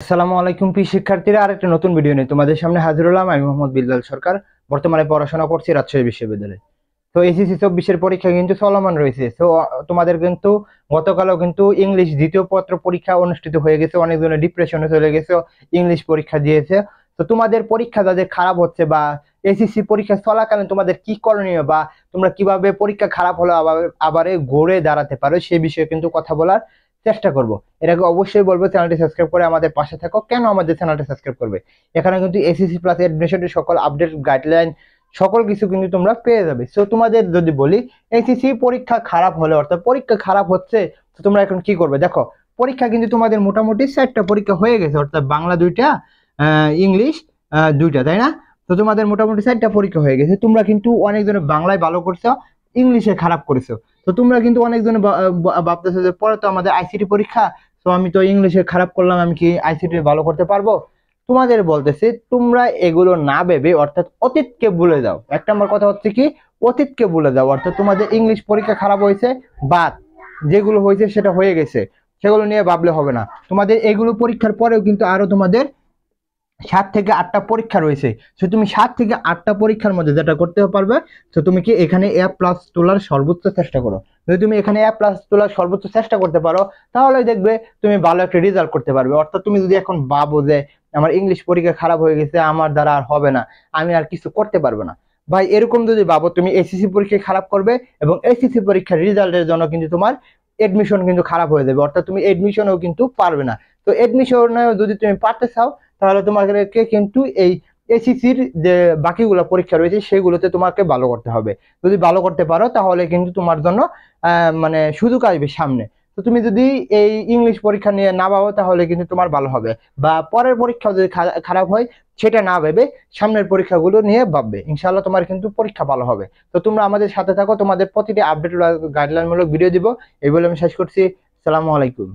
আসসালামু আলাইকুম প্রিয় শিক্ষার্থীরা, আরেকটা নতুন ভিডিও নিয়ে তোমাদের সামনে হাজির হলাম। আমি মোহাম্মদ বিল্লাল সরকার। বর্তমানে পড়াশোনা করছি রাজশাহী বিশ্ববিদ্যালয়ে। তো এসএসসি 24-এর পরীক্ষা কিন্তু চলমান রয়েছে। তো তোমাদের কিন্তু গতকালও কিন্তু ইংলিশ দ্বিতীয় পত্র পরীক্ষা অনুষ্ঠিত হয়ে গেছে। অনেকজনের ডিপ্রেশনে চলে গেছে, ইংলিশ পরীক্ষা দিয়েছে। তো তোমাদের পরীক্ষা যাদের খারাপ হচ্ছে বা এসএসসি পরীক্ষা চলাকালীন তোমাদের কি করণীয় বা তোমরা কিভাবে পরীক্ষা খারাপ হলে আবার ঘুরে দাঁড়াতে পারো সে বিষয়ে কিন্তু কথা বলার চেষ্টা করব। এর আগে অবশ্যই বলবো চ্যানেলটি সাবস্ক্রাইব করে আমাদের পাশে থাকো। কেন আমাদের চ্যানেলটি সাবস্ক্রাইব করবে? এখানে কিন্তু এসএসসি প্লাস এডমিশনের সকল আপডেট, গাইডলাইন, সকল কিছু কিন্তু তোমরা পেয়ে যাবে। সো তোমাদের যদি বলি এসএসসি পরীক্ষা খারাপ হলে, অর্থাৎ পরীক্ষা খারাপ হচ্ছে, তো তোমরা এখন কি করবে? দেখো, পরীক্ষা কিন্তু তোমাদের মোটামুটি 4টা পরীক্ষা হয়ে গেছে, অর্থাৎ বাংলা 2টা, ইংলিশ 2টা, তাই না? তো তোমাদের মোটামুটি 4টা পরীক্ষা হয়ে গেছে। তোমরা কিন্তু অনেকজনে বাংলায় ভালো করছো, ইংলিশে খারাপ করেছো। তো তোমরা কিন্তু অনেকজনে ভাবতেছো যে পরে তো আমাদের আইসিটি পরীক্ষা, তো আমি তো ইংলিশে খারাপ করলাম, আমি কি আইসিটি ভালো করতে পারবো? তোমাদের বলতেছে তোমরা এগুলো না ভেবে, অর্থাৎ অতীতকে ভুলে যাও। এক নম্বর কথা হচ্ছে কি, অতীতকে ভুলে যাও। অর্থাৎ তোমাদের ইংলিশ পরীক্ষা খারাপ হয়েছে, বাদ যেগুলো হয়েছে সেটা হয়ে গেছে, সেগুলো নিয়ে ভাবলে হবে না। তোমাদের এগুলো পরীক্ষার পরেও কিন্তু আরো তোমাদের 7 থেকে 8টা পরীক্ষা রয়েছে। তো তুমি 7 থেকে 8টা পরীক্ষার মধ্যে যেটা করতে পারবে, তো তুমি কি এখানে A+ তোলার সর্বোচ্চ চেষ্টা করো। যদি তুমি এখানে A+ তোলার সর্বোচ্চ চেষ্টা করতে পারো, তাহলে দেখবে তুমি ভালো একটা রেজাল্ট করতে পারবে। অর্থাৎ তুমি যদি এখন ভাবো যে আমার ইংলিশ পরীক্ষা খারাপ হয়ে গেছে, আমার দ্বারা আর হবে না, আমি আর কিছু করতে পারবো না, ভাই, এরকম যদি ভাবো, তুমি এসএসসি পরীক্ষা খারাপ করবে এবং এসএসসি পরীক্ষার রেজাল্টের জন্য কিন্তু তোমার এডমিশন কিন্তু খারাপ হয়ে যাবে। অর্থাৎ তুমি এডমিশনও কিন্তু পারবে না। তো এডমিশনেও যদি তুমি পারতে চাও, তাহলে তোমাকে কিন্তু এই এসিসির যে বাকিগুলো পরীক্ষা রয়েছে সেগুলোতে তোমাকে ভালো করতে হবে। যদি ভালো করতে পারো তাহলে কিন্তু তোমার জন্য মানে সুযোগ আসবে সামনে। তো তুমি যদি এই ইংলিশ পরীক্ষা নিয়ে না ভাবো, তাহলে কিন্তু তোমার ভালো হবে। বা পরের পরীক্ষা যদি খারাপ হয়, সেটা না ভেবে সামনের পরীক্ষাগুলো নিয়ে ভাববে, ইনশাআল্লাহ তোমার কিন্তু পরীক্ষা ভালো হবে। তো তোমরা আমাদের সাথে থাকো, তোমাদের প্রতিটি আপডেট গাইডলাইনমূলক ভিডিও দিব। এই বলে আমি শেষ করছি। আসসালামু আলাইকুম।